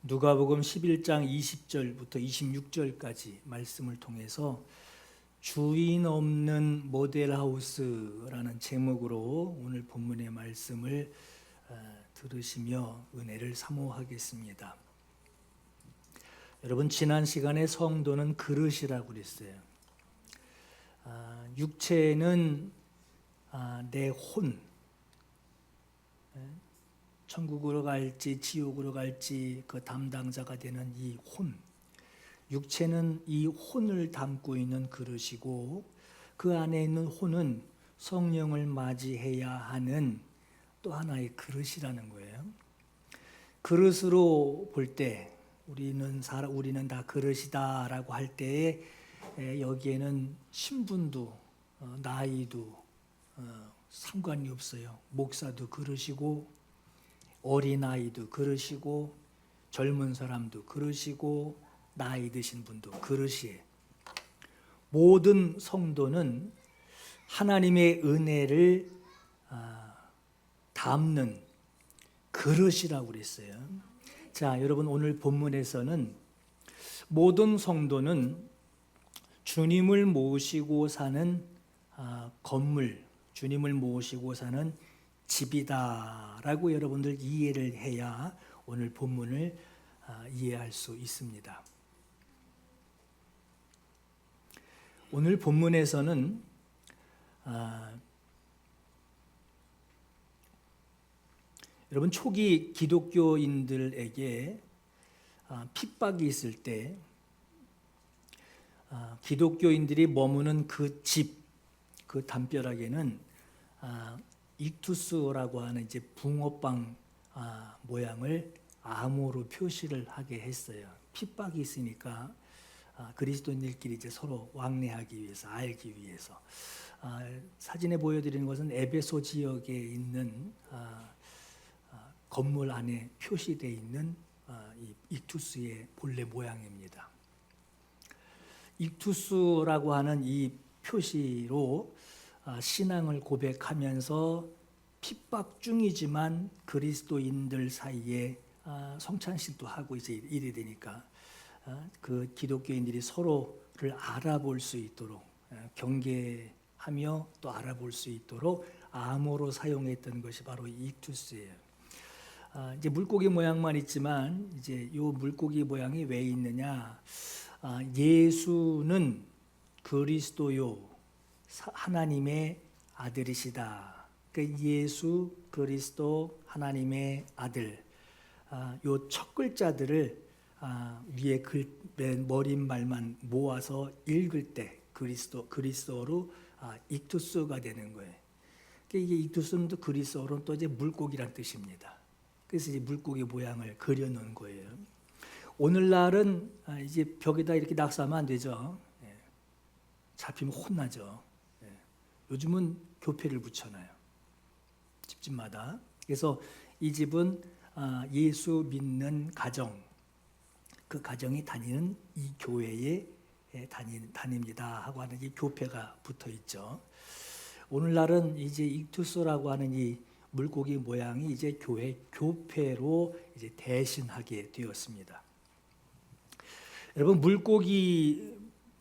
누가복음 11장 20절부터 26절까지 말씀을 통해서 주인 없는 모델하우스라는 제목으로 오늘 본문의 말씀을 들으시며 은혜를 사모하겠습니다. 여러분, 지난 시간에 성도는 그릇이라고 그랬어요. 육체는 내 혼, 천국으로 갈지 지옥으로 갈지 그 담당자가 되는 이 혼, 육체는 이 혼을 담고 있는 그릇이고, 그 안에 있는 혼은 성령을 맞이해야 하는 또 하나의 그릇이라는 거예요. 그릇으로 볼 때 우리는 다 그릇이다라고 할 때에 여기에는 신분도 나이도 상관이 없어요. 목사도 그릇이고, 어린아이도 그릇이고, 젊은 사람도 그릇이고, 나이 드신 분도 그릇이에요. 모든 성도는 하나님의 은혜를 담는 그릇이라고 그랬어요. 자, 여러분, 오늘 본문에서는 모든 성도는 주님을 모시고 사는 건물, 주님을 모시고 사는 집이다라고 여러분들 이해를 해야 오늘 본문을 이해할 수 있습니다. 오늘 본문에서는 여러분, 초기 기독교인들에게 핍박이 있을 때 기독교인들이 머무는 그 집, 그 담벼락에는 익투스라고 하는 이제 붕어빵 모양을 암호로 표시를 하게 했어요. 핍박이 있으니까 그리스도인들끼리 이제 서로 왕래하기 위해서, 알기 위해서. 사진에 보여드리는 것은 에베소 지역에 있는 건물 안에 표시되어 있는 이 익투스의 본래 모양입니다. 익투스라고 하는 이 표시로 신앙을 고백하면서 핍박 중이지만 그리스도인들 사이에 성찬식도 하고 이제 이래 되니까 그 기독교인들이 서로를 알아볼 수 있도록 경계하며 또 알아볼 수 있도록 암호로 사용했던 것이 바로 익투스예요. 이제 물고기 모양만 있지만 이제 요 물고기 모양이 왜 있느냐? 예수는 그리스도요, 하나님의 아들이시다. 그러니까 예수 그리스도 하나님의 아들. 요 첫 글자들을 위에 맨 머릿말만 모아서 읽을 때 그리스도로 익투스가 되는 거예요. 그러니까 이게 익투스는 또 그리스도로는 또 이제 물고기란 뜻입니다. 그래서 이제 물고기 모양을 그려놓은 거예요. 오늘날은 이제 벽에다 이렇게 낙서하면 안 되죠. 잡히면 혼나죠. 요즘은 교패를 붙여놔요. 집집마다. 그래서 이 집은 예수 믿는 가정, 그 가정이 다니는 이 교회에 다닙니다 하고 하는 이 교패가 붙어 있죠. 오늘날은 이제 익투스라고 하는 이 물고기 모양이 이제 교회 교패로 이제 대신하게 되었습니다. 여러분, 물고기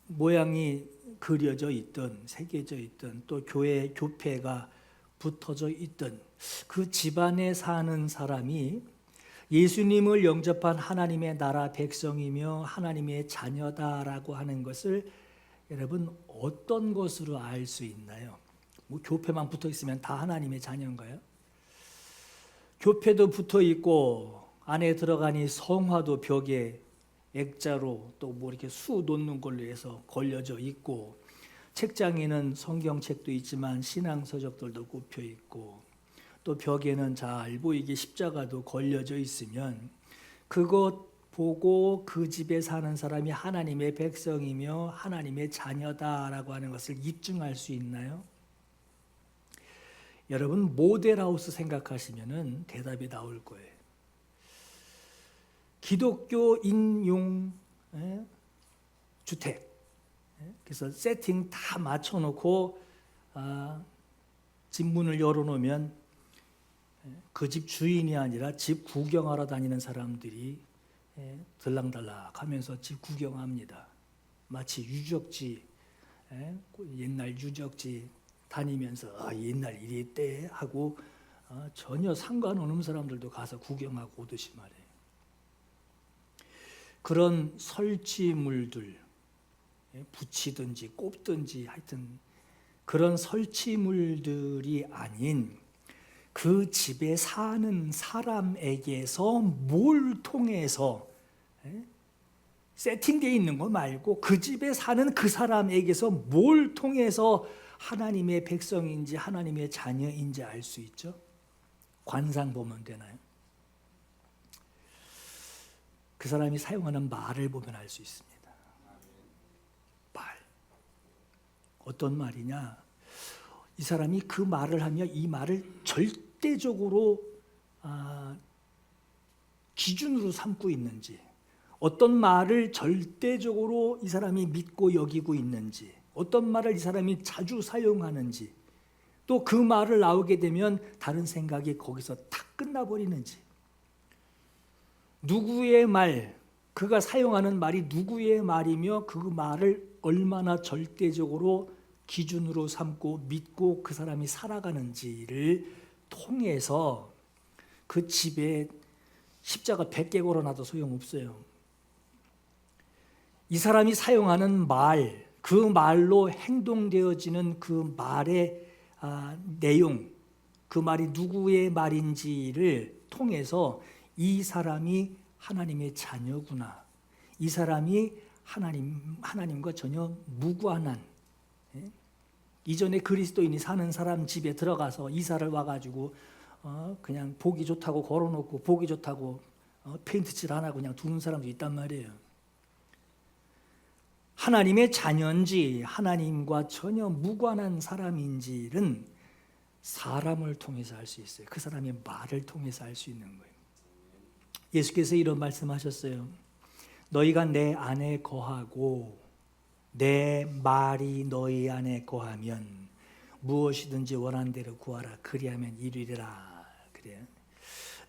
모양이 그려져 있던, 새겨져 있던, 또 교회 교패가 붙어져 있던 그 집안에 사는 사람이 예수님을 영접한 하나님의 나라 백성이며 하나님의 자녀다라고 하는 것을 여러분 어떤 것으로 알 수 있나요? 뭐 교패만 붙어 있으면 다 하나님의 자녀인가요? 교패도 붙어 있고 안에 들어가니 성화도 벽에 액자로 또 뭐 이렇게 수 놓는 걸로 해서 걸려져 있고, 책장에는 성경책도 있지만 신앙서적들도 꼽혀 있고, 또 벽에는 잘 보이게 십자가도 걸려져 있으면 그것 보고 그 집에 사는 사람이 하나님의 백성이며 하나님의 자녀다라고 하는 것을 입증할 수 있나요? 여러분, 모델하우스 생각하시면은 대답이 나올 거예요. 기독교 인용 주택. 그래서 세팅 다 맞춰놓고 집 문을 열어놓으면 그 집 주인이 아니라 집 구경하러 다니는 사람들이 들락달락하면서 집 구경합니다. 마치 유적지, 옛날 유적지 다니면서 옛날 이랬대 하고 전혀 상관없는 사람들도 가서 구경하고 오듯이 말이에요. 그런 설치물들, 붙이든지 꼽든지 하여튼 그런 설치물들이 아닌 그 집에 사는 사람에게서 뭘 통해서 세팅되어 있는 거 말고 그 집에 사는 그 사람에게서 뭘 통해서 하나님의 백성인지 하나님의 자녀인지 알 수 있죠? 관상 보면 되나요? 그 사람이 사용하는 말을 보면 알 수 있습니다. 말. 어떤 말이냐? 이 사람이 그 말을 하며 이 말을 절대적으로 기준으로 삼고 있는지, 어떤 말을 절대적으로 이 사람이 믿고 여기고 있는지, 어떤 말을 이 사람이 자주 사용하는지, 또 그 말을 나오게 되면 다른 생각이 거기서 탁 끝나버리는지, 누구의 말, 그가 사용하는 말이 누구의 말이며 그 말을 얼마나 절대적으로 기준으로 삼고 믿고 그 사람이 살아가는지를 통해서 그 집에 십자가 100개 걸어놔도 소용없어요. 이 사람이 사용하는 말, 그 말로 행동되어지는 그 말의 내용, 그 말이 누구의 말인지를 통해서 이 사람이 하나님의 자녀구나, 이 사람이 하나님과 전혀 무관한, 이전에 그리스도인이 사는 사람 집에 들어가서 이사를 와가지고 그냥 보기 좋다고 걸어놓고 보기 좋다고 페인트칠 안 하고 그냥 두는 사람도 있단 말이에요. 하나님의 자녀인지 하나님과 전혀 무관한 사람인지는 사람을 통해서 알 수 있어요. 그 사람의 말을 통해서 알 수 있는 거예요. 예수께서 이런 말씀하셨어요. 너희가 내 안에 거하고 내 말이 너희 안에 거하면 무엇이든지 원하는 대로 구하라. 그리하면 이루리라. 그래요.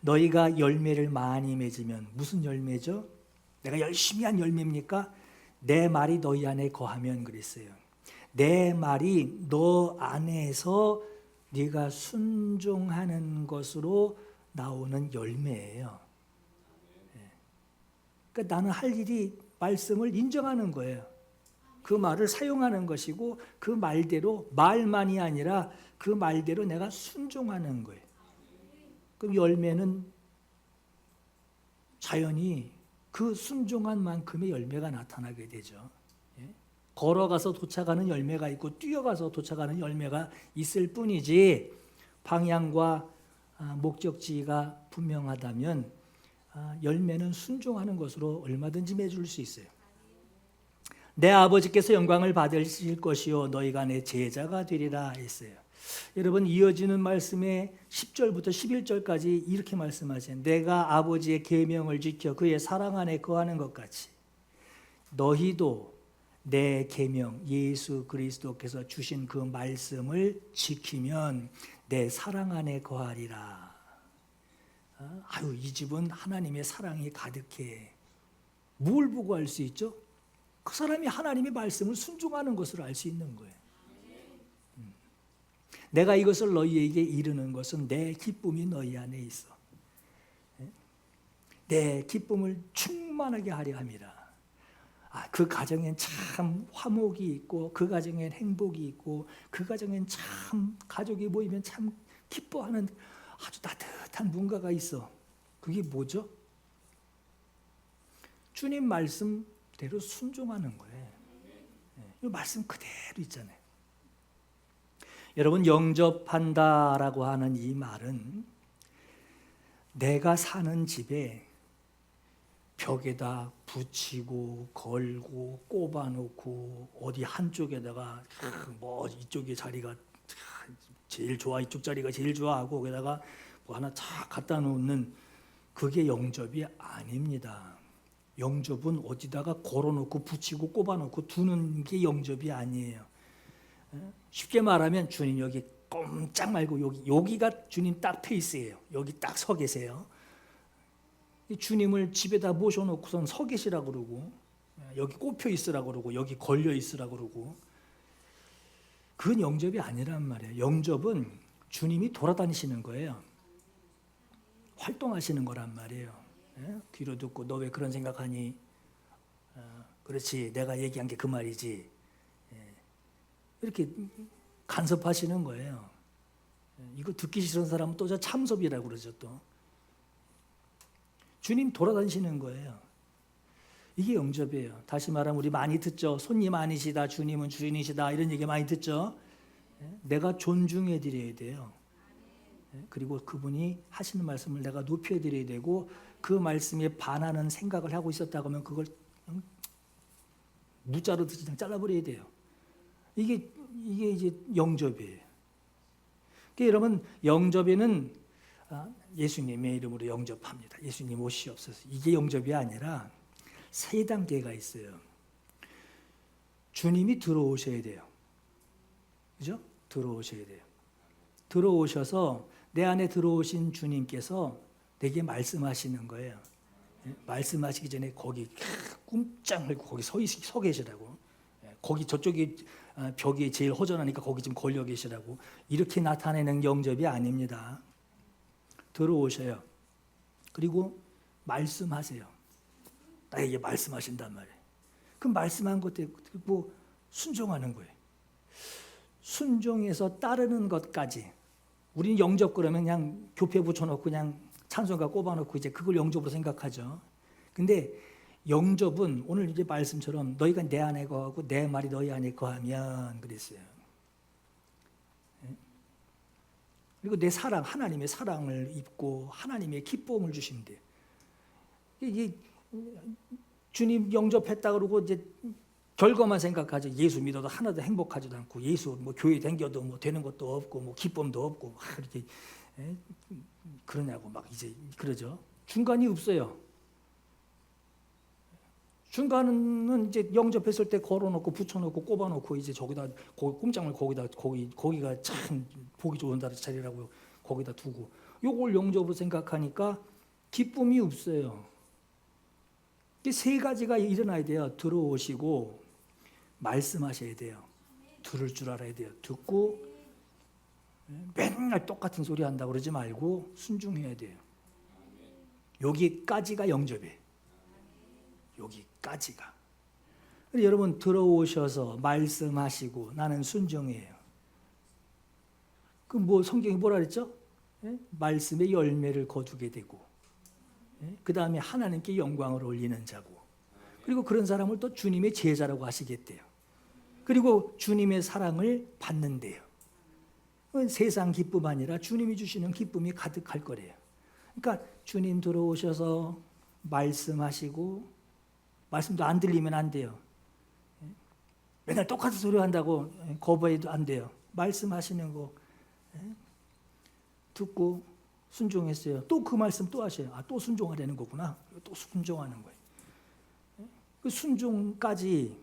너희가 열매를 많이 맺으면 무슨 열매죠? 내가 열심히 한 열매입니까? 내 말이 너희 안에 거하면 그랬어요. 내 말이 너 안에서 네가 순종하는 것으로 나오는 열매예요. 그러니까 나는 할 일이 말씀을 인정하는 거예요. 그 말을 사용하는 것이고 그 말대로, 말만이 아니라 그 말대로 내가 순종하는 거예요. 그럼 열매는 자연히 그 순종한 만큼의 열매가 나타나게 되죠. 걸어가서 도착하는 열매가 있고 뛰어가서 도착하는 열매가 있을 뿐이지, 방향과 목적지가 분명하다면 열매는 순종하는 것으로 얼마든지 맺을 수 있어요. 내 아버지께서 영광을 받으실 것이요 너희가 내 제자가 되리라 했어요. 여러분, 이어지는 말씀에 10절부터 11절까지 이렇게 말씀하세요. 내가 아버지의 계명을 지켜 그의 사랑 안에 거하는 것 같이 너희도 내 계명, 예수 그리스도께서 주신 그 말씀을 지키면 내 사랑 안에 거하리라. 아유, 이 집은 하나님의 사랑이 가득해. 뭘 보고 알 수 있죠? 그 사람이 하나님의 말씀을 순종하는 것을 알 수 있는 거예요. 내가 이것을 너희에게 이르는 것은 내 기쁨이 너희 안에 있어. 내 기쁨을 충만하게 하려 함이라. 그 가정엔 참 화목이 있고 그 가정엔 행복이 있고 그 가정엔 참 가족이 모이면 참 기뻐하는 아주 따뜻한 뭔가가 있어. 그게 뭐죠? 주님 말씀대로 순종하는 거예요. 이 말씀 그대로 있잖아요. 여러분, 영접한다라고 하는 이 말은 내가 사는 집에 벽에다 붙이고 걸고 꼽아놓고 어디 한쪽에다가 뭐 이쪽에 자리가 제일 좋아, 이쪽 자리가 제일 좋아하고 거기다가 뭐 하나 탁 갖다 놓는 그게 영접이 아닙니다. 영접은 어디다가 걸어놓고 붙이고 꼽아놓고 두는 게 영접이 아니에요. 쉽게 말하면 주님 여기 꼼짝 말고 여기가 주님 딱 페이스예요. 여기 딱 서 계세요. 주님을 집에다 모셔놓고선 서 계시라 그러고 여기 꼽혀 있으라 그러고 여기 걸려 있으라 그러고 그건 영접이 아니란 말이에요. 영접은 주님이 돌아다니시는 거예요. 활동하시는 거란 말이에요. 귀로 듣고 너 왜 그런 생각하니? 그렇지, 내가 얘기한 게 그 말이지. 이렇게 간섭하시는 거예요. 이거 듣기 싫은 사람은 또 저 참섭이라고 그러죠. 또 주님 돌아다니시는 거예요. 이게 영접이에요. 다시 말하면 우리 많이 듣죠. 손님 아니시다, 주님은 주인이시다, 이런 얘기 많이 듣죠. 내가 존중해 드려야 돼요. 그리고 그분이 하시는 말씀을 내가 높여 드려야 되고 그 말씀에 반하는 생각을 하고 있었다고 하면 그걸 무자로 그냥 잘라버려야 돼요. 이게 이제 영접이에요. 그러니까 여러분, 영접에는 예수님의 이름으로 영접합니다. 예수님 오시옵소서. 이게 영접이 아니라 세 단계가 있어요. 주님이 들어오셔야 돼요. 그죠? 들어오셔야 돼요. 들어오셔서 내 안에 들어오신 주님께서 내게 말씀하시는 거예요. 말씀하시기 전에 거기 꼼짝 말고 거기 서 계시라고. 거기 저쪽에 벽이 제일 허전하니까 거기 좀 걸려 계시라고. 이렇게 나타내는 영접이 아닙니다. 들어오셔요. 그리고 말씀하세요. 나에게 말씀하신단 말이에요. 그 말씀한 것 듣고 순종하는 거예요. 순종해서 따르는 것까지. 우리는 영접 그러면 그냥 교패 붙여놓고 그냥 찬송가 꼽아놓고 이제 그걸 영접으로 생각하죠. 근데 영접은 오늘 이제 말씀처럼 너희가 내 안에 거하고 내 말이 너희 안에 거하면 그랬어요. 그리고 내 사랑, 하나님의 사랑을 입고 하나님의 기쁨을 주시면 돼요. 이게 주님 영접했다 그러고 이제 결과만 생각하죠. 예수 믿어도 하나도 행복하지도 않고 예수 뭐 교회 다녀도 뭐 되는 것도 없고 뭐 기쁨도 없고 막 이렇게 그러냐고 막 이제 그러죠. 중간이 없어요. 중간은 이제 영접했을 때 걸어놓고 붙여놓고 꼽아놓고 이제 저기다 꼼짝을 거기가 참 보기 좋은 자리라고 거기다 두고 요걸 영접으로 생각하니까 기쁨이 없어요. 이 세 가지가 일어나야 돼요. 들어오시고 말씀하셔야 돼요. 들을 줄 알아야 돼요. 듣고 맨날 똑같은 소리 한다고 그러지 말고 순종해야 돼요. 여기까지가 영접이에요. 여기까지가. 여러분 들어오셔서 말씀하시고 나는 순종해요. 그 뭐 성경이 뭐라 그랬죠? 말씀의 열매를 거두게 되고 그 다음에 하나님께 영광을 올리는 자고 그리고 그런 사람을 또 주님의 제자라고 하시겠대요. 그리고 주님의 사랑을 받는대요. 세상 기쁨 아니라 주님이 주시는 기쁨이 가득할 거래요. 그러니까 주님 들어오셔서 말씀하시고 말씀도 안 들리면 안 돼요. 맨날 똑같은 소리 한다고 거부해도 안 돼요. 말씀하시는 거 듣고 순종했어요. 또 그 말씀 또 하셔요. 또 순종하려는 거구나. 또 순종하는 거예요. 그 순종까지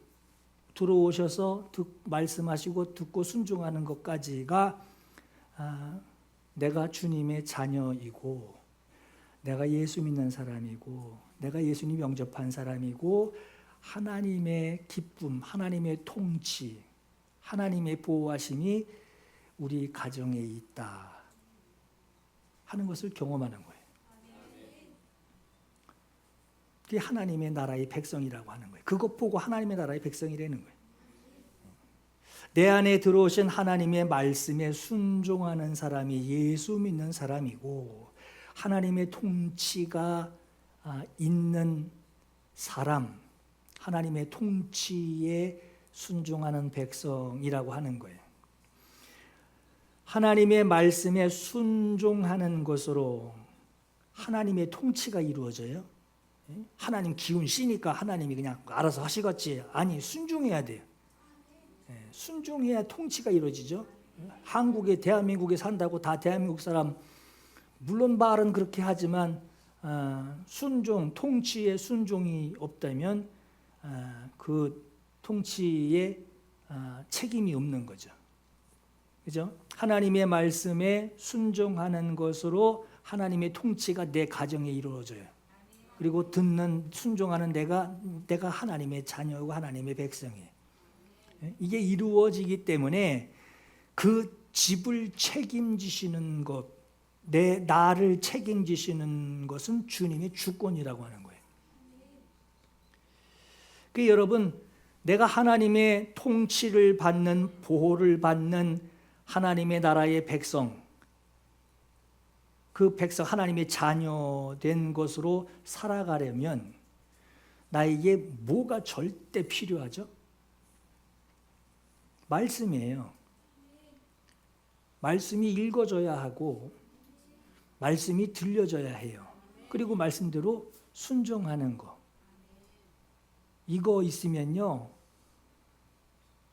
들어오셔서 말씀하시고 듣고 순종하는 것까지가 내가 주님의 자녀이고 내가 예수 믿는 사람이고 내가 예수님 영접한 사람이고 하나님의 기쁨, 하나님의 통치, 하나님의 보호하심이 우리 가정에 있다 하는 것을 경험하는 거예요. 그게 하나님의 나라의 백성이라고 하는 거예요. 그것 보고 하나님의 나라의 백성이라는 거예요. 내 안에 들어오신 하나님의 말씀에 순종하는 사람이 예수 믿는 사람이고 하나님의 통치가 있는 사람, 하나님의 통치에 순종하는 백성이라고 하는 거예요. 하나님의 말씀에 순종하는 것으로 하나님의 통치가 이루어져요. 하나님 기운 씨니까 하나님이 그냥 알아서 하시겠지. 아니, 순종해야 돼요. 순종해야 통치가 이루어지죠. 한국에 대한민국에 산다고 다 대한민국 사람 물론 말은 그렇게 하지만 순종, 통치에 순종이 없다면 그 통치에 책임이 없는 거죠. 그죠? 하나님의 말씀에 순종하는 것으로 하나님의 통치가 내 가정에 이루어져요. 그리고 듣는 순종하는 내가 하나님의 자녀고 하나님의 백성이에요. 이게 이루어지기 때문에 그 집을 책임지시는 것, 나를 책임지시는 것은 주님의 주권이라고 하는 거예요. 그 여러분, 내가 하나님의 통치를 받는, 보호를 받는 하나님의 나라의 백성, 그 백성 하나님의 자녀된 것으로 살아가려면 나에게 뭐가 절대 필요하죠? 말씀이에요. 말씀이 읽어져야 하고 말씀이 들려져야 해요. 그리고 말씀대로 순종하는 거. 이거 있으면요,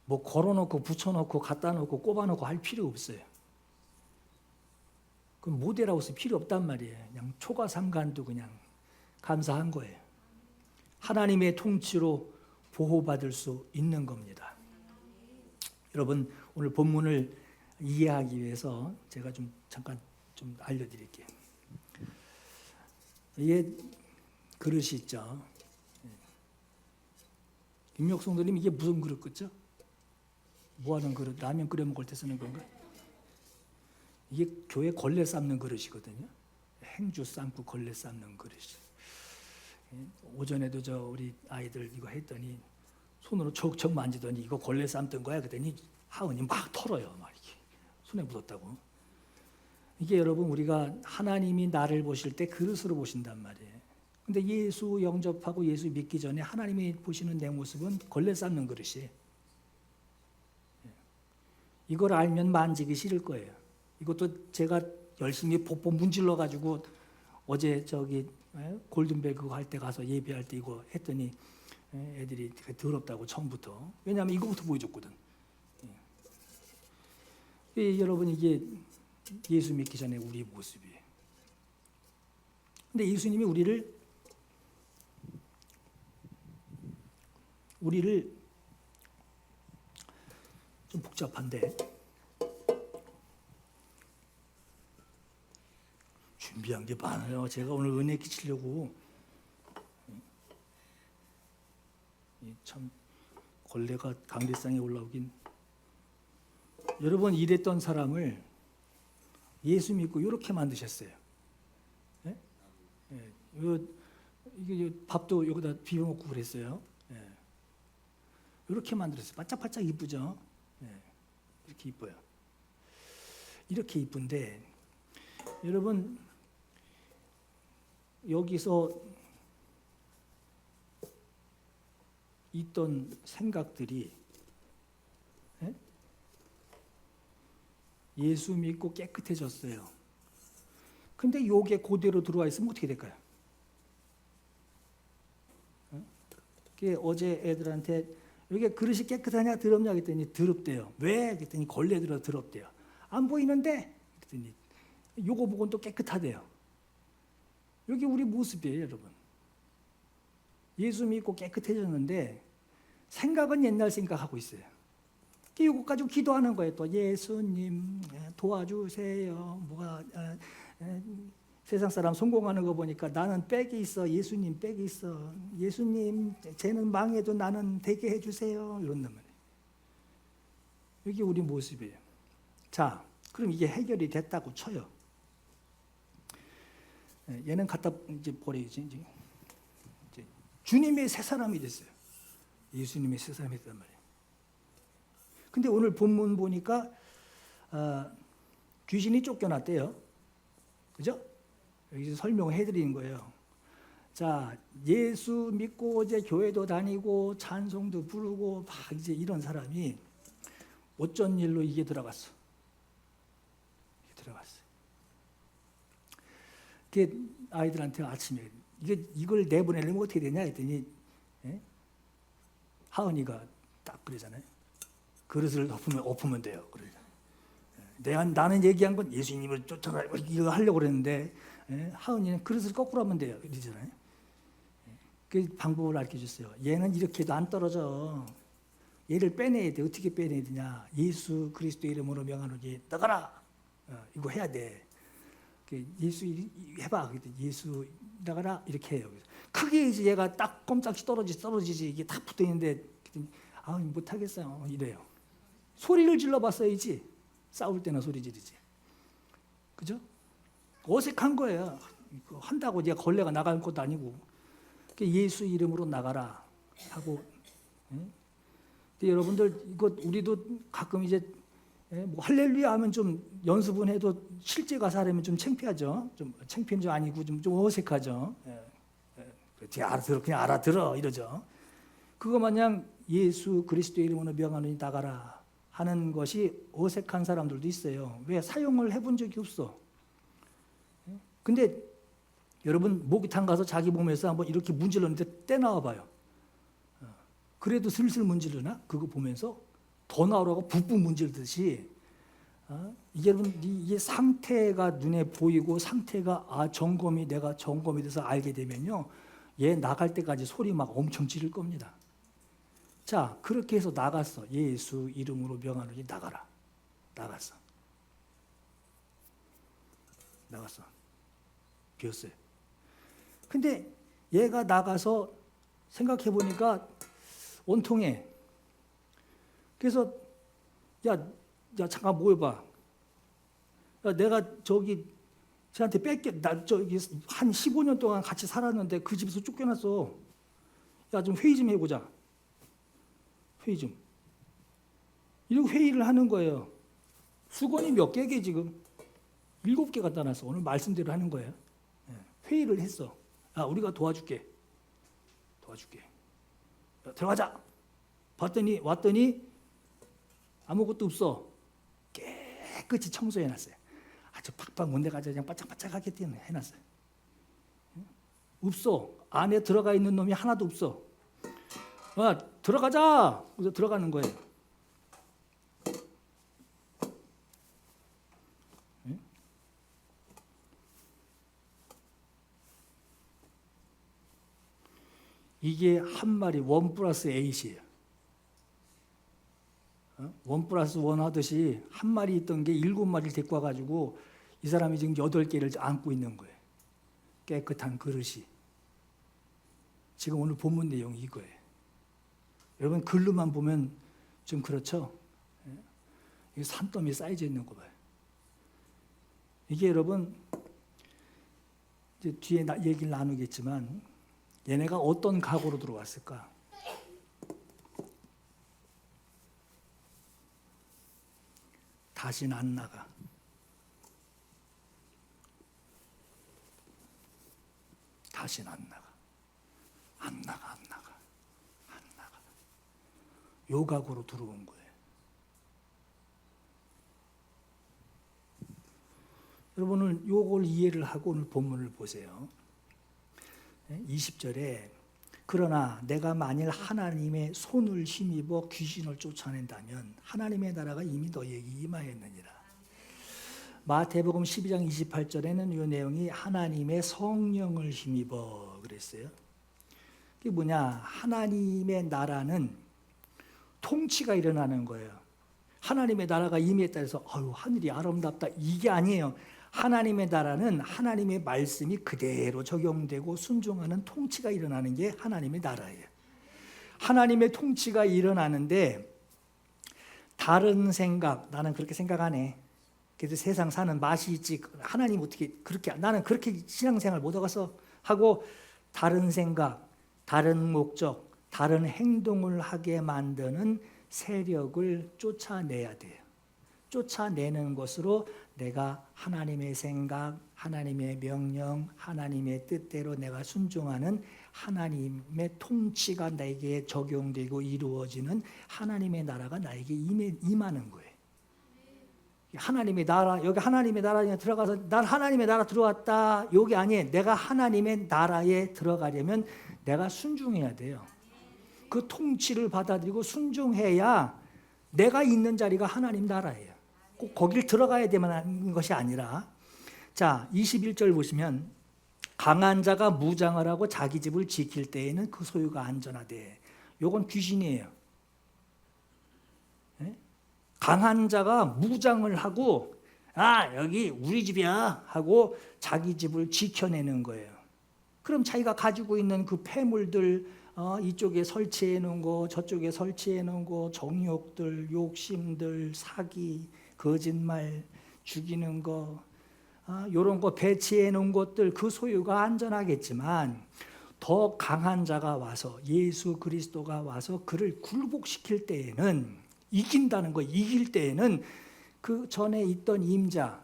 뭐 걸어놓고 붙여놓고 갖다 놓고 꼽아놓고 할 필요 없어요. 그 모델하고 쓸 필요 없단 말이에요. 그냥 초가삼간도 그냥 감사한 거예요. 하나님의 통치로 보호받을 수 있는 겁니다. 여러분, 오늘 본문을 이해하기 위해서 제가 잠깐 알려드릴게요. 이게 그릇이 있죠. 김혁성도님, 이게 무슨 그릇 같죠? 뭐 하는 그릇? 라면 끓여 먹을 때 쓰는 건가? 이게 교회 걸레 삶는 그릇이거든요. 행주 삶고 걸레 삶는 그릇이. 오전에도 우리 아이들 이거 했더니 손으로 척척 만지더니 이거 걸레 삶던 거야. 그랬더니 하은이 막 털어요. 막 이렇게 손에 묻었다고. 이게 여러분, 우리가 하나님이 나를 보실 때 그릇으로 보신단 말이에요. 근데 예수 영접하고 예수 믿기 전에 하나님이 보시는 내 모습은 걸레 삶는 그릇이에요. 이걸 알면 만지기 싫을 거예요. 이것도 제가 열심히 뽀뽀 문질러 가지고 어제 골든벨 그거 할 때 가서 예배할 때 이거 했더니 애들이 더럽다고 처음부터. 왜냐하면 이거부터 보여줬거든. 여러분, 이게 예수 믿기 전에 우리의 모습이에요. 근데 예수님이 우리를 좀 복잡한데 준비한 게 많아요. 제가 오늘 은혜 끼치려고 참 걸레가 강대상에 올라오긴. 여러분, 이랬던 사람을 예수 믿고 이렇게 만드셨어요. 예? 예. 이게 밥도 여기다 비벼 먹고 그랬어요. 예. 이렇게 만들었어요. 반짝반짝 이쁘죠? 예. 이렇게 이뻐요. 이렇게 이쁜데 여러분, 여기서 있던 생각들이 예수 믿고 깨끗해졌어요. 근데 요게 그대로 들어와 있으면 어떻게 될까요? 어제 애들한테 이게 그릇이 깨끗하냐 더럽냐 그랬더니 더럽대요. 왜? 그랬더니 걸레 들어 더럽대요. 안 보이는데? 그랬더니 요거 보고는 또 깨끗하대요. 여기 우리 모습이에요, 여러분. 예수 믿고 깨끗해졌는데 생각은 옛날 생각하고 있어요. 이거 가지고 기도하는 거예요. 또 예수님 도와주세요. 세상 사람 성공하는 거 보니까 나는 빽이 있어. 예수님 빽이 있어. 예수님 쟤는 망해도 나는 되게 해주세요. 이런단 말이에요. 이게 우리 모습이에요. 자, 그럼 이게 해결이 됐다고 쳐요. 얘는 갖다 이제 버리지. 이제 주님의 새 사람이 됐어요. 예수님의 새 사람이 됐단 말이에요. 근데 오늘 본문 보니까 귀신이 쫓겨났대요. 그죠? 여기서 설명을 해드리는 거예요. 자, 예수 믿고 이제 교회도 다니고 찬송도 부르고 막 이제 이런 사람이 어쩐 일로 이게 들어갔어. 이게 들어갔어요. 그게 아이들한테 아침에 이걸 내보내려면 어떻게 되냐 했더니 하은이가 딱 그러잖아요. 그릇을 엎으면 돼요. 나는 얘기한 건 예수님을 쫓아가 이거 하려고 그랬는데 하은이는 그릇을 거꾸로 하면 돼요. 이러잖아요. 그 방법을 알려줬어요. 얘는 이렇게 해도 안 떨어져. 얘를 빼내야 돼. 어떻게 빼내야 되냐. 예수 그리스도 이름으로 명하노니 나가라. 이거 해야 돼. 예수 해봐. 예수 나가라 이렇게 해요. 크게 이제 얘가 딱 꼼짝이 떨어지지 이게 딱 붙어 있는데 못하겠어요 이래요. 소리를 질러봤어야지. 싸울 때나 소리 지르지. 그죠? 어색한 거예요. 한다고 얘가 걸레가 나갈 것도 아니고. 예수 이름으로 나가라 하고. 근데 여러분들 이거 우리도 가끔 이제 뭐 할렐루야 하면 좀 연습은 해도 실제 가서 하려면 좀 창피하죠. 좀 창피는 좀 아니고 좀 어색하죠. 그렇지, 알아들어, 그냥 알아들어 이러죠. 그거 마냥 예수 그리스도 이름으로 명하노니 나가라 하는 것이 어색한 사람들도 있어요. 왜? 사용을 해본 적이 없어. 근데 여러분 목욕탕 가서 자기 몸에서 한번 이렇게 문질렀는데 떼 나와봐요. 그래도 슬슬 문지르나? 그거 보면서 더 나오라고 붓붓 문지르듯이 이게 여러분 이게 상태가 눈에 보이고 상태가 내가 점검이 돼서 알게 되면요, 얘 나갈 때까지 소리 막 엄청 지를 겁니다. 자, 그렇게 해서 나갔어. 예수 이름으로 명하노니 나가라. 나갔어. 비었어요. 근데 얘가 나가서 생각해 보니까 온통해. 그래서 야 잠깐 모여봐. 내가 저기 쟤한테 나 저기 한 15년 동안 같이 살았는데 그 집에서 쫓겨났어. 야 좀 회의 좀 해보자. 회의 좀. 이러고 회의를 하는 거예요. 수건이 몇 개게 지금? 7개 갖다 놨어. 오늘 말씀대로 하는 거예요. 회의를 했어. 우리가 도와줄게. 야, 들어가자. 왔더니 아무것도 없어. 깨끗이 청소해놨어요. 아주 팍팍 못 내가지고 그냥 바짝바짝하게 해놨어요. 없어. 안에 들어가 있는 놈이 하나도 없어. 들어가자. 그래서 들어가는 거예요. 이게 한 마리 1+8이에요. 1+1 하듯이 한 마리 있던 게 7마리를 데리고 와가지고 이 사람이 지금 8개를 안고 있는 거예요. 깨끗한 그릇이. 지금 오늘 본문 내용이 이거예요. 여러분 글로만 보면 좀 그렇죠? 이 산더미 쌓여져 있는 거 봐요. 이게 여러분 이제 뒤에 얘기를 나누겠지만 얘네가 어떤 각오로 들어왔을까? 다시는 안 나가. 다시는 안 나가. 요 각오로 들어온 거예요. 여러분은 요걸 이해를 하고 오늘 본문을 보세요. 20절에 그러나 내가 만일 하나님의 손을 힘입어 귀신을 쫓아낸다면 하나님의 나라가 이미 너희에게 임하였느니라. 마태복음 12장 28절에는 이 내용이 하나님의 성령을 힘입어 그랬어요. 그게 뭐냐? 하나님의 나라는 통치가 일어나는 거예요. 하나님의 나라가 임했다 해서 하늘이 아름답다 이게 아니에요. 하나님의 나라는 하나님의 말씀이 그대로 적용되고 순종하는 통치가 일어나는 게 하나님의 나라예요. 하나님의 통치가 일어나는데 다른 생각, 나는 그렇게 생각 안 해. 그래도 세상 사는 맛이 있지. 하나님 어떻게 그렇게, 나는 그렇게 신앙생활 못 하겠어 하고 다른 생각, 다른 목적, 다른 행동을 하게 만드는 세력을 쫓아내야 돼요. 쫓아내는 것으로 내가 하나님의 생각, 하나님의 명령, 하나님의 뜻대로 내가 순종하는 하나님의 통치가 나에게 적용되고 이루어지는 하나님의 나라가 나에게 임하는 거예요. 하나님의 나라, 여기 하나님의 나라에 들어가서 난 하나님의 나라 들어왔다. 여기 아니에요. 내가 하나님의 나라에 들어가려면 내가 순종해야 돼요. 그 통치를 받아들이고 순종해야 내가 있는 자리가 하나님 나라예요. 꼭 거길 들어가야 되는 것이 아니라, 자 21절 보시면 강한 자가 무장을 하고 자기 집을 지킬 때에는 그 소유가 안전하대. 요건 귀신이에요. 강한 자가 무장을 하고 아, 여기 우리 집이야 하고 자기 집을 지켜내는 거예요. 그럼 자기가 가지고 있는 그 폐물들, 이쪽에 설치해 놓은 거, 저쪽에 설치해 놓은 거, 정욕들, 욕심들, 사기, 거짓말, 죽이는 거, 이런 거 배치해 놓은 것들, 그 소유가 안전하겠지만 더 강한 자가 와서, 예수 그리스도가 와서 그를 굴복시킬 때에는, 이긴다는 거, 이길 때에는 그 전에 있던 임자,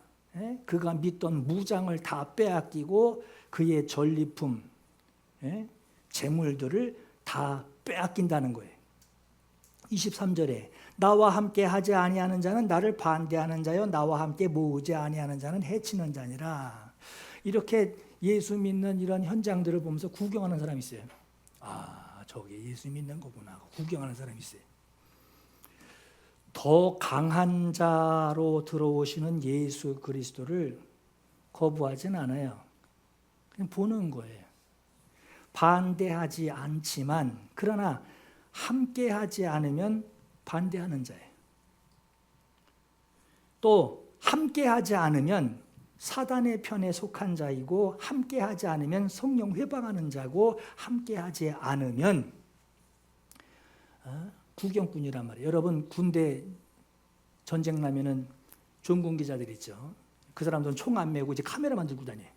그가 믿던 무장을 다 빼앗기고 그의 전리품, 재물들을 다 빼앗긴다는 거예요. 23절에 나와 함께 하지 아니하는 자는 나를 반대하는 자요 나와 함께 모으지 아니하는 자는 해치는 자니라. 이렇게 예수 믿는 이런 현장들을 보면서 구경하는 사람이 있어요. 아, 저게 예수 믿는 거구나. 구경하는 사람이 있어요. 더 강한 자로 들어오시는 예수 그리스도를 거부하진 않아요. 그냥 보는 거예요. 반대하지 않지만, 그러나 함께하지 않으면 반대하는 자예요. 또 함께하지 않으면 사단의 편에 속한 자이고, 함께하지 않으면 성령 회방하는 자고, 함께하지 않으면 구경꾼이란 말이에요. 여러분 군대 전쟁 나면은 종군 기자들 있죠. 그 사람들은 총 안 메고 이제 카메라만 들고 다녀요.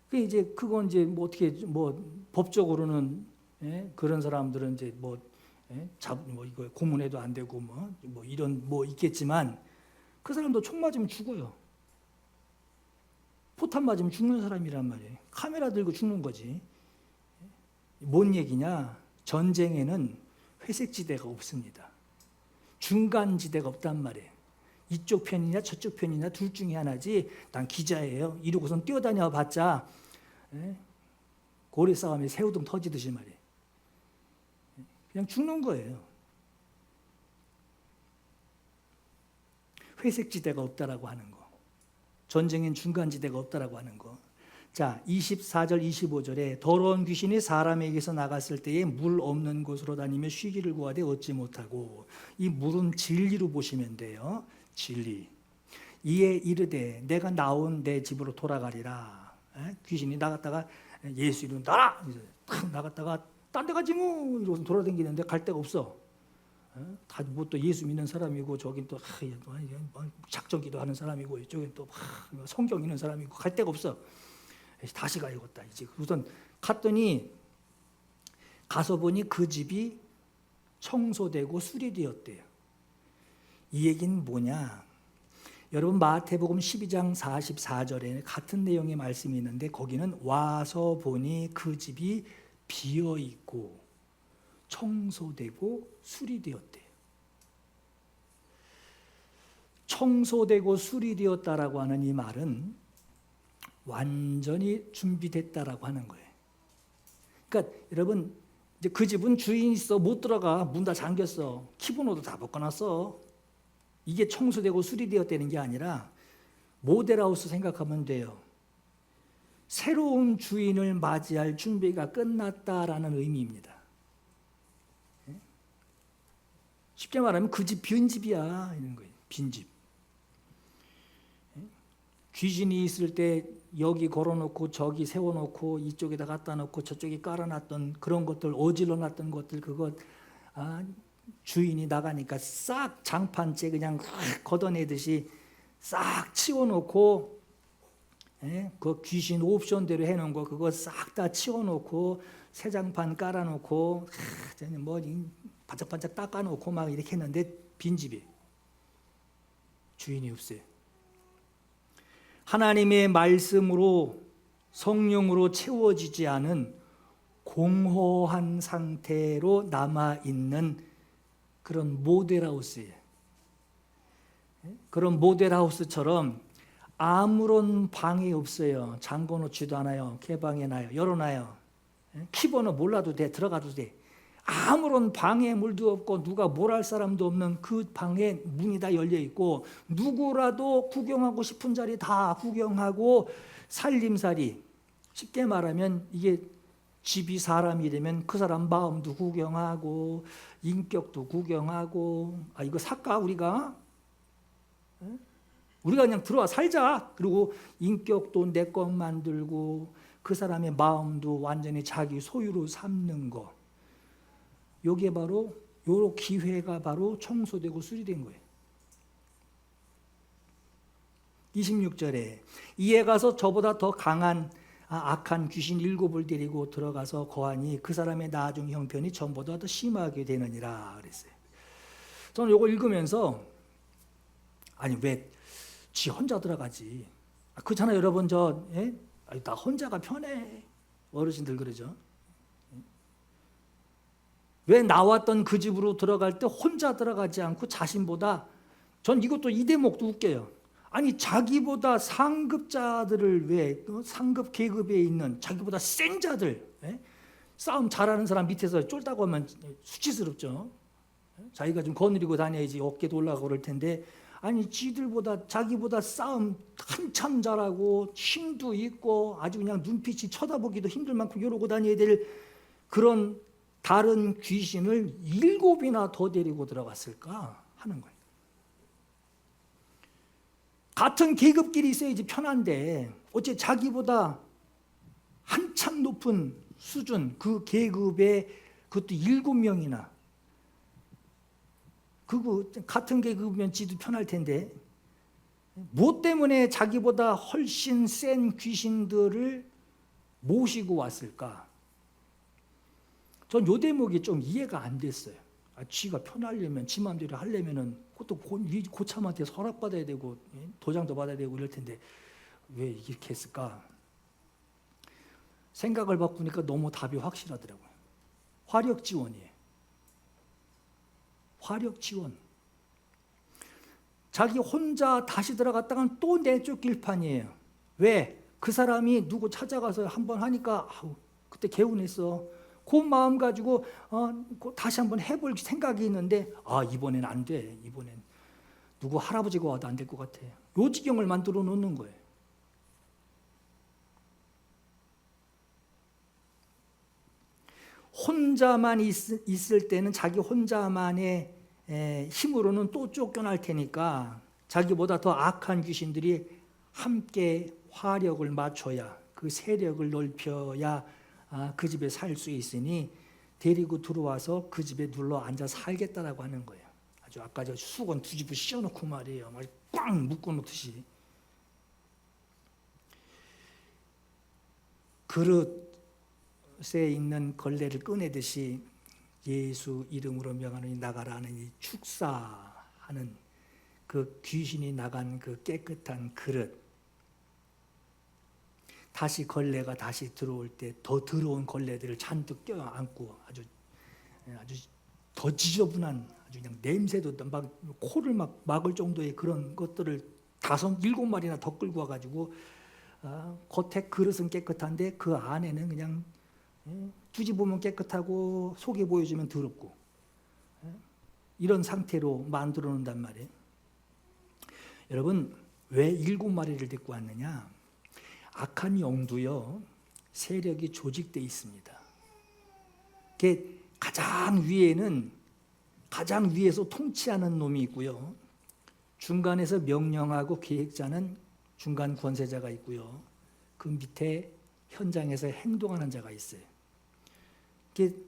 그 이제 그건 이제 뭐 어떻게 뭐 법적으로는 그런 사람들은 이제 뭐 이거 고문해도 안 되고 뭐 이런 뭐 있겠지만 그 사람도 총 맞으면 죽어요. 포탄 맞으면 죽는 사람이란 말이에요. 카메라 들고 죽는 거지. 뭔 얘기냐? 전쟁에는 회색지대가 없습니다. 중간지대가 없단 말이에요. 이쪽 편이냐 저쪽 편이냐 둘 중에 하나지. 난 기자예요 이러고선 뛰어다녀 봤자 고래 싸움에 새우등 터지듯이 말이에요. 그냥 죽는 거예요. 회색지대가 없다라고 하는 거. 전쟁엔 중간지대가 없다라고 하는 거. 자, 24절 25절에 더러운 귀신이 사람에게서 나갔을 때에 물 없는 곳으로 다니며 쉬기를 구하되 얻지 못하고, 이 물은 진리로 보시면 돼요. 진리. 이에 이르되 내가 나온 내 집으로 돌아가리라. 귀신이 나갔다가 예수 이름 나라! 나갔다가 딴 데 가지 뭐 이러고서 돌아다니는데 갈 데가 없어. 다 뭐 또 예수 믿는 사람이고 저긴 또 작전기도 하는 사람이고 이쪽엔 또 성경 있는 사람이고 갈 데가 없어. 다시 가야겠다. 이제 우선 갔더니 가서 보니 그 집이 청소되고 수리되었대요. 이 얘기는 뭐냐? 여러분 마태복음 12장 44절에 같은 내용의 말씀이 있는데 거기는 와서 보니 그 집이 비어 있고 청소되고 수리되었대요. 청소되고 수리되었다라고 하는 이 말은 완전히 준비됐다라고 하는 거예요. 그러니까 여러분 이제 그 집은 주인이 있어 못 들어가. 문 다 잠겼어. 키보노도 다 벗겨놨어. 이게 청소되고 수리되었다는 게 아니라 모델하우스 생각하면 돼요. 새로운 주인을 맞이할 준비가 끝났다라는 의미입니다. 쉽게 말하면 그 집 빈집이야 이런 거예요. 빈집. 귀신이 있을 때 여기 걸어놓고 저기 세워놓고 이쪽에다 갖다 놓고 저쪽에 깔아놨던 그런 것들, 어질러놨던 것들, 그것 주인이 나가니까 싹 장판째 그냥 걷어내듯이 싹 치워놓고, 그 귀신 옵션대로 해놓은 거 그거 싹 다 치워놓고 새 장판 깔아놓고 뭐 반짝반짝 닦아놓고 막 이렇게 했는데 빈집이 주인이 없어요. 하나님의 말씀으로 성령으로 채워지지 않은 공허한 상태로 남아있는 그런 모델하우스예요. 그런 모델하우스처럼 아무런 방이 없어요. 잠궈놓지도 않아요. 개방해놔요. 열어놔요. 키번호 몰라도 돼. 들어가도 돼. 아무런 방해물도 없고 누가 뭘 할 사람도 없는 그 방에 문이 다 열려있고 누구라도 구경하고 싶은 자리 다 구경하고 살림살이, 쉽게 말하면 이게 집이 사람이 되면 그 사람 마음도 구경하고 인격도 구경하고 이거 살까 우리가? 우리가 그냥 들어와 살자. 그리고 인격도 내 것 만들고 그 사람의 마음도 완전히 자기 소유로 삼는 거. 요게 바로 요 기회가 바로 청소되고 수리된 거예요. 26절에 이에 가서 저보다 더 강한 악한 귀신 7을 데리고 들어가서 거하니 그 사람의 나중 형편이 전보다 더 심하게 되느니라 그랬어요. 저는 이거 읽으면서 아니 왜 지 혼자 들어가지? 그렇잖아요 여러분. 나 혼자가 편해. 어르신들 그러죠. 왜 나왔던 그 집으로 들어갈 때 혼자 들어가지 않고 자신보다, 전 이것도 이 대목도 웃겨요. 아니 자기보다 상급자들을 왜 상급 계급에 있는 자기보다 센 자들, 싸움 잘하는 사람 밑에서 쫄다고 하면 수치스럽죠. 자기가 좀 거느리고 다녀야지 어깨도 올라가고 그럴 텐데, 아니 지들보다 자기보다 싸움 한참 잘하고 힘도 있고 아주 그냥 눈빛이 쳐다보기도 힘들 만큼 이러고 다녀야 될 그런 다른 귀신을 7이나 더 데리고 들어갔을까 하는 거예요. 같은 계급끼리 있어야지 편한데 어째 자기보다 한참 높은 수준 그 계급에 그것도 7명이나, 그거 같은 계급이면 지도 편할 텐데 뭐 때문에 자기보다 훨씬 센 귀신들을 모시고 왔을까? 전 요 대목이 좀 이해가 안 됐어요. 지가 편하려면 지 마음대로 하려면은 그것도 고참한테 허락받아야 되고 도장도 받아야 되고 이럴 텐데 왜 이렇게 했을까? 생각을 바꾸니까 너무 답이 확실하더라고요. 화력 지원이에요. 화력 지원. 자기 혼자 다시 들어갔다간 또 내쫓길 판이에요. 왜? 그 사람이 누구 찾아가서 한번 하니까 그때 개운했어. 그 마음 가지고 다시 한번 해볼 생각이 있는데 이번엔 안 돼. 이번엔 누구 할아버지가 와도 안 될 것 같아. 요 지경을 만들어 놓는 거예요. 혼자만 있을 때는 자기 혼자만의 힘으로는 또 쫓겨날 테니까 자기보다 더 악한 귀신들이 함께 화력을 맞춰야, 그 세력을 넓혀야 그 집에 살 수 있으니 데리고 들어와서 그 집에 눌러 앉아 살겠다라고 하는 거예요. 아주 아까 저 수건 두 집을 씌워놓고 말이에요. 막 꽝 묶어놓듯이. 그릇에 있는 걸레를 꺼내듯이 예수 이름으로 명하노니 나가라 하는 이 축사하는 그 귀신이 나간 그 깨끗한 그릇, 다시 걸레가 다시 들어올 때 더 더러운 걸레들을 잔뜩 껴안고 아주 더 지저분한 아주 그냥 냄새도 막 코를 막 막을 정도의 그런 것들을 7마리나 더 끌고 와가지고 겉에 그릇은 깨끗한데 그 안에는 그냥 뒤집으면 깨끗하고 속에 보여주면 더럽고 이런 상태로 만들어 놓는단 말이에요. 여러분 왜 7마리를 데리고 왔느냐? 악한 영도요 세력이 조직되어 있습니다. 가장 위에서 통치하는 놈이 있고요, 중간에서 명령하고 계획자는 중간 권세자가 있고요, 그 밑에 현장에서 행동하는 자가 있어요.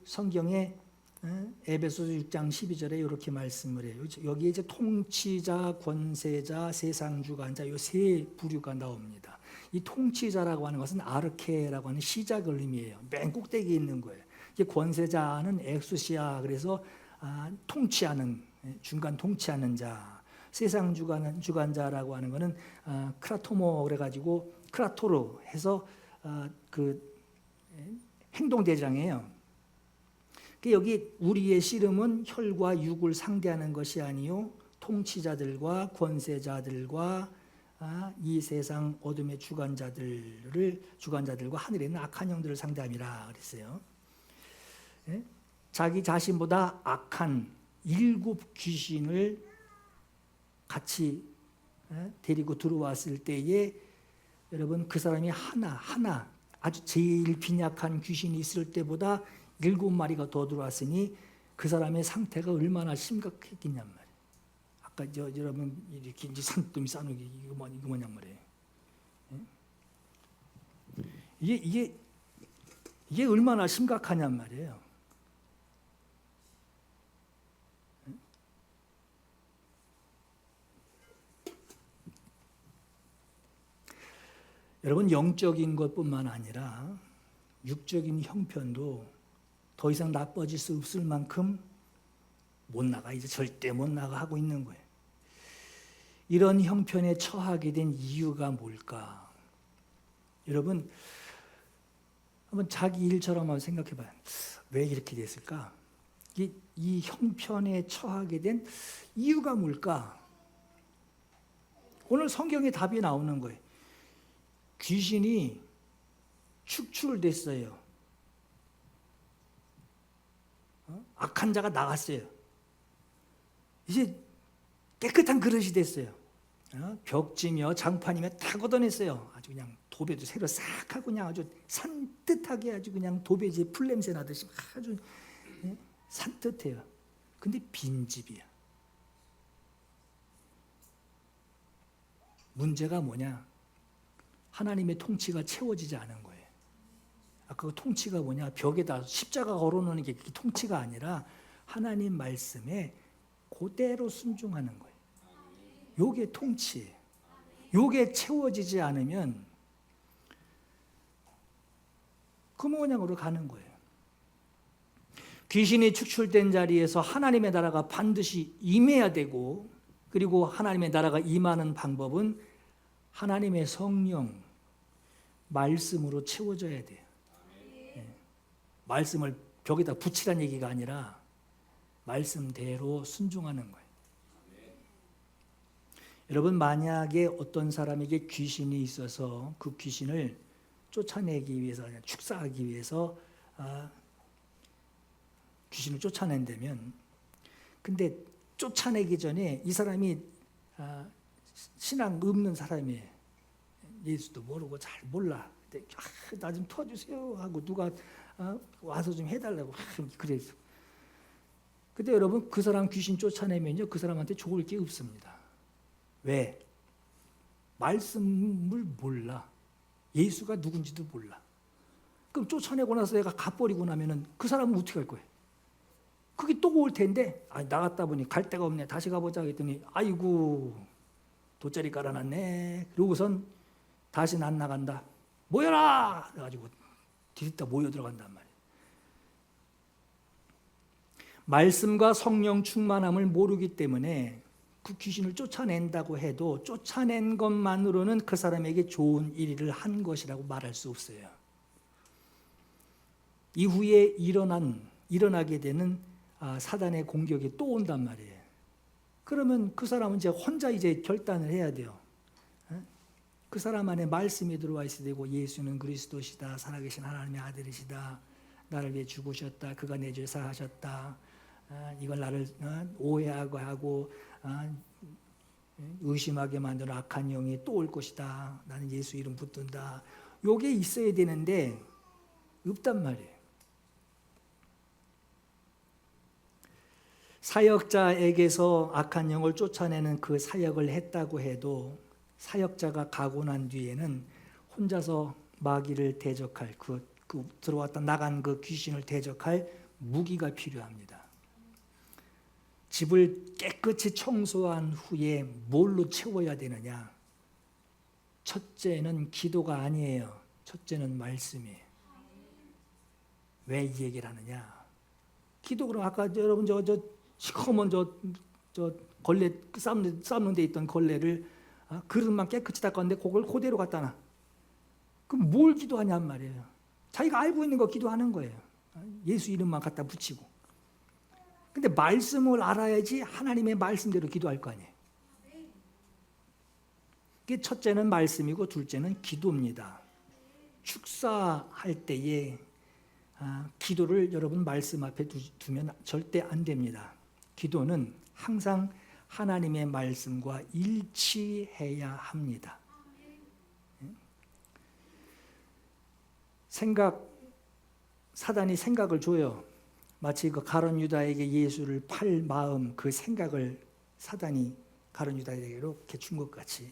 성경에 에베소서 6장 12절에 이렇게 말씀을 해요. 여기에 이제 통치자, 권세자, 세상주관자 이 세 부류가 나옵니다. 이 통치자라고 하는 것은 아르케라고 하는 시작을 의미해요. 맨 꼭대기에 있는 거예요. 권세자는 엑수시아, 그래서 통치하는, 중간 통치하는 자. 세상 주관자라고 하는 것은 크라토모 그래가지고 크라토로 해서 그 행동대장이에요. 여기 우리의 씨름은 혈과 육을 상대하는 것이 아니요 통치자들과 권세자들과 이 세상 어둠의 주관자들과 하늘에 있는 악한 영들을 상대함이라 그랬어요. 자기 자신보다 악한 7 귀신을 같이 데리고 들어왔을 때에 여러분 그 사람이 하나 아주 제일 빈약한 귀신이 있을 때보다 7마리가 더 들어왔으니 그 사람의 상태가 얼마나 심각했겠냔 말이에요. 아까 여러분 이렇게 이제 산더미 싸누기 이거 뭐냐 말이에요. 이게 얼마나 심각하냔 말이에요. 여러분, 영적인 것뿐만 아니라 육적인 형편도 더 이상 나빠질 수 없을 만큼 못 나가, 이제 절대 못 나가 하고 있는 거예요. 이런 형편에 처하게 된 이유가 뭘까? 여러분, 한번 자기 일처럼 한번 생각해 봐요. 왜 이렇게 됐을까? 이 형편에 처하게 된 이유가 뭘까? 오늘 성경에 답이 나오는 거예요. 귀신이 축출됐어요. 악한 자가 나갔어요. 이제 깨끗한 그릇이 됐어요. 벽지며 장판이며 다 걷어냈어요. 아주 그냥 도배도 새로 싹 하고 그냥 아주 산뜻하게 아주 그냥 도배지에 풀냄새 나듯이 아주 산뜻해요. 근데 빈집이야. 문제가 뭐냐? 하나님의 통치가 채워지지 않은 거예요. 아까 그 통치가 뭐냐? 벽에다 십자가 걸어놓는 게 통치가 아니라 하나님 말씀에 그대로 순종하는 거예요. 요게 통치예요. 요게 채워지지 않으면 그 모양으로 가는 거예요. 귀신이 축출된 자리에서 하나님의 나라가 반드시 임해야 되고, 그리고 하나님의 나라가 임하는 방법은 하나님의 성령, 말씀으로 채워져야 돼요. 말씀을 벽에다 붙이라는 얘기가 아니라 말씀대로 순종하는 거예요. 여러분, 만약에 어떤 사람에게 귀신이 있어서 그 귀신을 쫓아내기 위해서, 축사하기 위해서 귀신을 쫓아낸다면, 근데 쫓아내기 전에 이 사람이 신앙 없는 사람이에요. 예수도 모르고 잘 몰라. 나 좀 도와주세요 하고 누가 와서 좀 해달라고 그래서. 근데 여러분, 그 사람 귀신 쫓아내면요, 그 사람한테 좋을 게 없습니다. 왜? 말씀을 몰라. 예수가 누군지도 몰라. 그럼 쫓아내고 나서 내가 가버리고 나면은 그 사람은 어떻게 할 거예요? 그게 또 올 텐데, 나갔다 보니 갈 데가 없네. 다시 가보자 했더니, 아이고, 돗자리 깔아놨네. 그러고선 다시 안 나간다. 모여라! 그래가지고 뒤집다 모여 들어간단 말이에요. 말씀과 성령 충만함을 모르기 때문에 그 귀신을 쫓아낸다고 해도 쫓아낸 것만으로는 그 사람에게 좋은 일을 한 것이라고 말할 수 없어요. 이후에 일어나게 되는 사단의 공격이 또 온단 말이에요. 그러면 그 사람은 이제 혼자 이제 결단을 해야 돼요. 그 사람 안에 말씀이 들어와 있어야 되고, 예수는 그리스도시다, 살아계신 하나님의 아들이시다, 나를 위해 죽으셨다, 그가 내 죄를 사하셨다, 이걸 나를 오해하고 하고 의심하게 만드는 악한 영이 또 올 것이다, 나는 예수 이름 붙든다, 요게 있어야 되는데 없단 말이에요. 사역자에게서 악한 영을 쫓아내는 그 사역을 했다고 해도 사역자가 가고 난 뒤에는 혼자서 마귀를 대적할, 그 들어왔다 나간 그 귀신을 대적할 무기가 필요합니다. 집을 깨끗이 청소한 후에 뭘로 채워야 되느냐? 첫째는 기도가 아니에요. 첫째는 말씀이에요. 왜 이 얘기를 하느냐? 기도, 그럼 아까 여러분 시커먼 걸레 삶는 데 있던 걸레를 그릇만 깨끗이 닦았는데 그걸 그대로 갖다 놔. 그럼 뭘 기도하냔 말이에요. 자기가 알고 있는 거 기도하는 거예요. 예수 이름만 갖다 붙이고. 근데 말씀을 알아야지 하나님의 말씀대로 기도할 거 아니에요. 그게 첫째는 말씀이고 둘째는 기도입니다. 축사할 때에 기도를 여러분 말씀 앞에 두면 절대 안 됩니다. 기도는 항상 하나님의 말씀과 일치해야 합니다. 사단이 생각을 줘요. 마치 그 가룟 유다에게 예수를 팔 마음, 그 생각을 사단이 가룟 유다에게로 이렇게 준 것 같이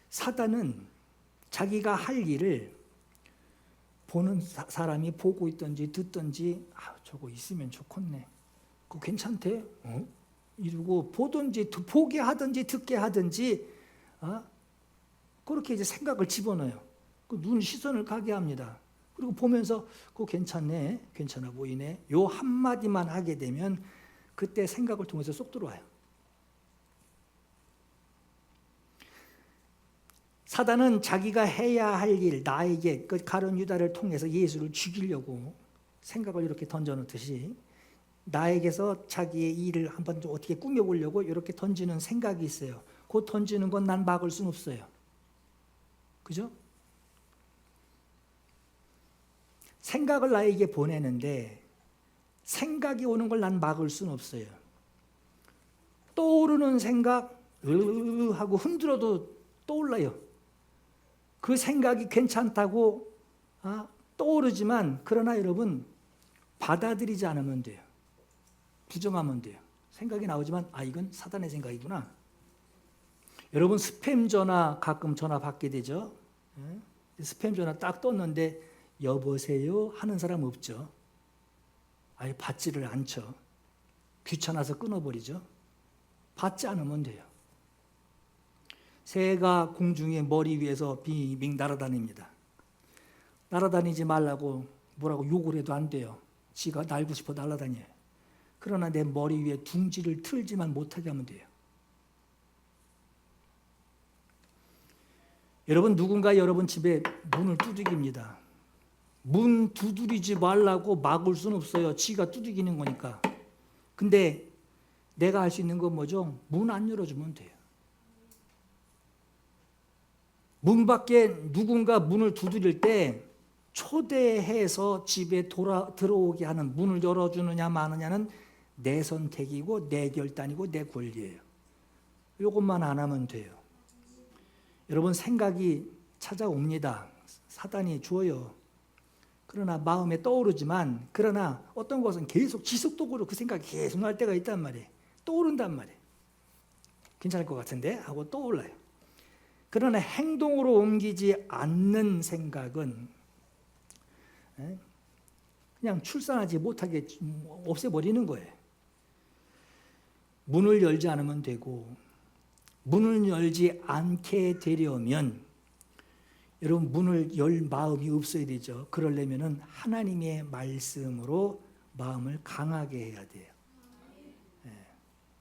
사단은 자기가 할 일을 보는 사람이 보고 있든지 듣든지 저거 있으면 좋겠네. 그거 괜찮대. 이러고 보든지 보게 하든지 듣게 하든지 그렇게 이제 생각을 집어넣어요. 그 눈 시선을 가게 합니다. 그리고 보면서 그거 괜찮네, 괜찮아 보이네. 요 한마디만 하게 되면 그때 생각을 통해서 쏙 들어와요. 사단은 자기가 해야 할 일, 나에게 그 가룟 유다를 통해서 예수를 죽이려고 생각을 이렇게 던져놓듯이 나에게서 자기의 일을 한번 좀 어떻게 꾸며보려고 이렇게 던지는 생각이 있어요. 그 던지는 건 난 막을 수는 없어요. 그죠? 생각을 나에게 보내는데 생각이 오는 걸 난 막을 수는 없어요. 떠오르는 생각 하고 흔들어도 떠올라요. 그 생각이 괜찮다고 떠오르지만 그러나 여러분 받아들이지 않으면 돼요. 부정하면 돼요. 생각이 나오지만 이건 사단의 생각이구나. 여러분 스팸 전화 가끔 전화 받게 되죠. 스팸 전화 딱 떴는데 여보세요 하는 사람 없죠. 아예 받지를 않죠. 귀찮아서 끊어버리죠. 받지 않으면 돼요. 새가 공중에 머리 위에서 빙빙 날아다닙니다. 날아다니지 말라고 뭐라고 욕을 해도 안 돼요. 지가 날고 싶어 날아다녀요. 그러나 내 머리 위에 둥지를 틀지만 못하게 하면 돼요. 여러분 누군가 여러분 집에 문을 두들깁니다. 문 두드리지 말라고 막을 수는 없어요. 지가 두들기는 거니까. 근데 내가 할 수 있는 건 뭐죠? 문 안 열어주면 돼요. 문 밖에 누군가 문을 두드릴 때 초대해서 집에 들어오게 하는 문을 열어주느냐 마느냐는 내 선택이고 내 결단이고 내 권리예요. 이것만 안 하면 돼요. 여러분 생각이 찾아옵니다. 사단이 줘요. 그러나 마음에 떠오르지만 그러나 어떤 것은 계속 지속적으로 그 생각이 계속 날 때가 있단 말이에요. 떠오른단 말이에요. 괜찮을 것 같은데 하고 떠올라요. 그러나 행동으로 옮기지 않는 생각은 그냥 출산하지 못하게 없애버리는 거예요. 문을 열지 않으면 되고 문을 열지 않게 되려면 여러분 문을 열 마음이 없어야 되죠. 그러려면 하나님의 말씀으로 마음을 강하게 해야 돼요.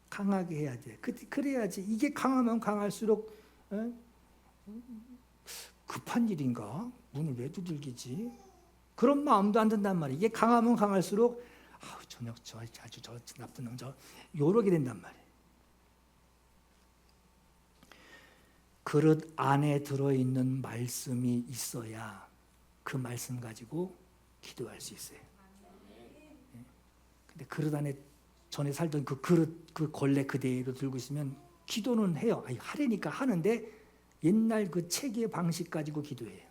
강하게 해야 돼요. 그래야지. 이게 강하면 강할수록 급한 일인가? 문을 왜 두들기지? 그런 마음도 안 든단 말이에요. 이게 강하면 강할수록 저녁 아주 저 나쁜 놈 요러게 된단 말이에요. 그릇 안에 들어있는 말씀이 있어야 그 말씀 가지고 기도할 수 있어요. 근데 그릇 안에 전에 살던 그 그릇 그 걸레 그대로 들고 있으면 기도는 해요. 하려니까 하는데 옛날 그 체계 방식 가지고 기도해요.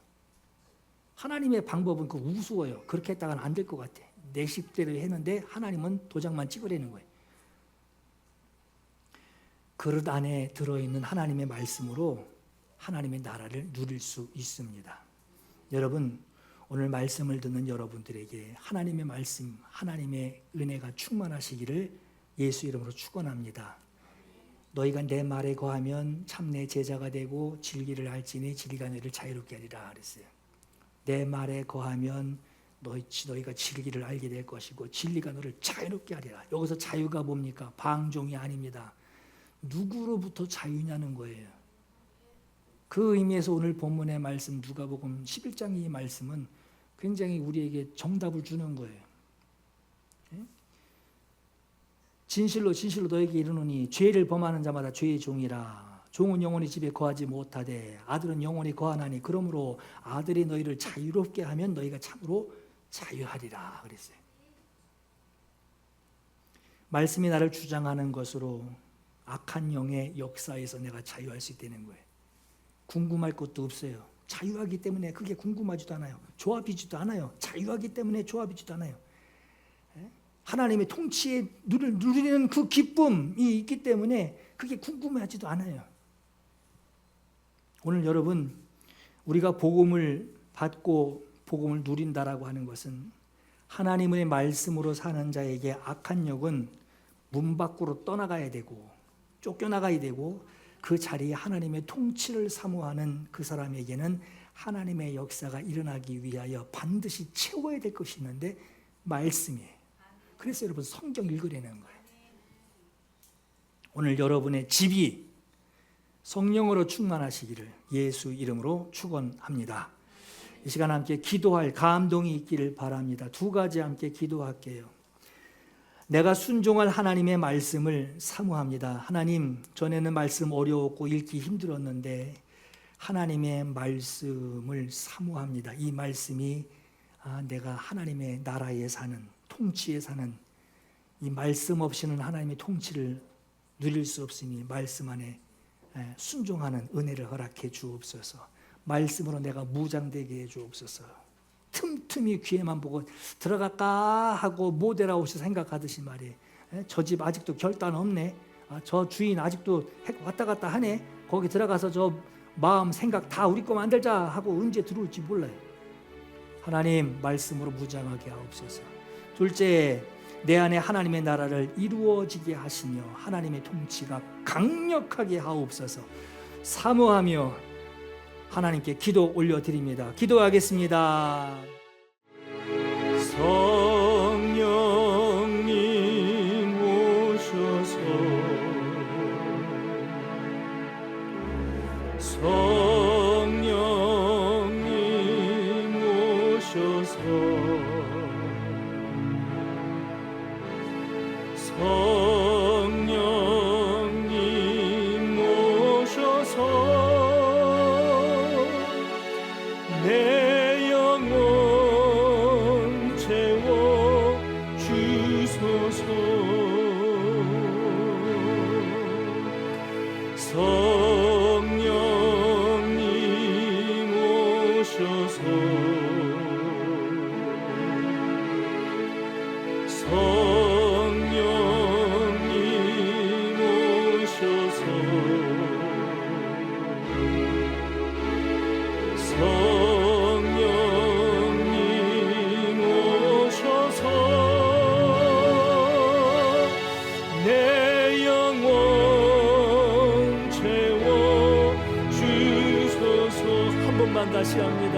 하나님의 방법은 그 우스워요. 그렇게 했다가는 안 될 것 같아. 내 식대로 했는데 하나님은 도장만 찍으려는 거예요. 그릇 안에 들어있는 하나님의 말씀으로 하나님의 나라를 누릴 수 있습니다. 여러분 오늘 말씀을 듣는 여러분들에게 하나님의 말씀, 하나님의 은혜가 충만하시기를 예수 이름으로 축원합니다. 너희가 내 말에 거하면 참 내 제자가 되고 진리를 알지니 진리가 너희를 자유롭게 하리라 그랬어요. 내 말에 거하면 너희가 진리를 알게 될 것이고 진리가 너를 자유롭게 하리라. 여기서 자유가 뭡니까? 방종이 아닙니다. 누구로부터 자유냐는 거예요. 그 의미에서 오늘 본문의 말씀 누가복음 11장 이 말씀은 굉장히 우리에게 정답을 주는 거예요. 진실로 너에게 이르노니 죄를 범하는 자마다 죄의 종이라. 종은 영원히 집에 거하지 못하되 아들은 영원히 거하나니 그러므로 아들이 너희를 자유롭게 하면 너희가 참으로 자유하리라 그랬어요. 말씀이 나를 주장하는 것으로 악한 영의 역사에서 내가 자유할 수 있다는 거예요. 궁금할 것도 없어요. 자유하기 때문에 그게 궁금하지도 않아요. 조합이지도 않아요. 자유하기 때문에 조합이지도 않아요. 하나님의 통치에 누리는 그 기쁨이 있기 때문에 그게 궁금하지도 않아요. 오늘 여러분, 우리가 복음을 받고 복음을 누린다라고 하는 것은 하나님의 말씀으로 사는 자에게 악한 영은 문 밖으로 떠나가야 되고 쫓겨나가야 되고, 그 자리에 하나님의 통치를 사모하는 그 사람에게는 하나님의 역사가 일어나기 위하여 반드시 채워야 될 것이 있는데 말씀이에요. 그래서 여러분 성경 읽으려는 거예요. 오늘 여러분의 집이 성령으로 충만하시기를 예수 이름으로 축원합니다. 이 시간 함께 기도할 감동이 있기를 바랍니다. 두 가지 함께 기도할게요. 내가 순종할 하나님의 말씀을 사모합니다. 하나님, 전에는 말씀 어려웠고 읽기 힘들었는데 하나님의 말씀을 사모합니다. 이 말씀이 내가 하나님의 나라에 사는, 통치에 사는, 이 말씀 없이는 하나님의 통치를 누릴 수 없으니 말씀 안에 순종하는 은혜를 허락해 주옵소서. 말씀으로 내가 무장되게 해 주옵소서. 틈틈이 귀에만 보고 들어갈까 하고 모델하우스 생각하듯이 말이에요. 저 집 아직도 결단 없네, 저 주인 아직도 왔다 갔다 하네, 거기 들어가서 저 마음 생각 다 우리 거 만들자 하고 언제 들어올지 몰라요. 하나님 말씀으로 무장하게 하옵소서. 둘째, 내 안에 하나님의 나라를 이루어지게 하시며 하나님의 통치가 강력하게 하옵소서. 사모하며 하나님께 기도 올려드립니다. 기도하겠습니다. 성령님 오셔서 성령님 오셔서 성령님 오셔서 내 영혼 채워 주소서. 성령님 오셔서 성령님 오셔서 성령님 오셔서 내 영혼 채워 주소서. 한 번만 다시 합니다.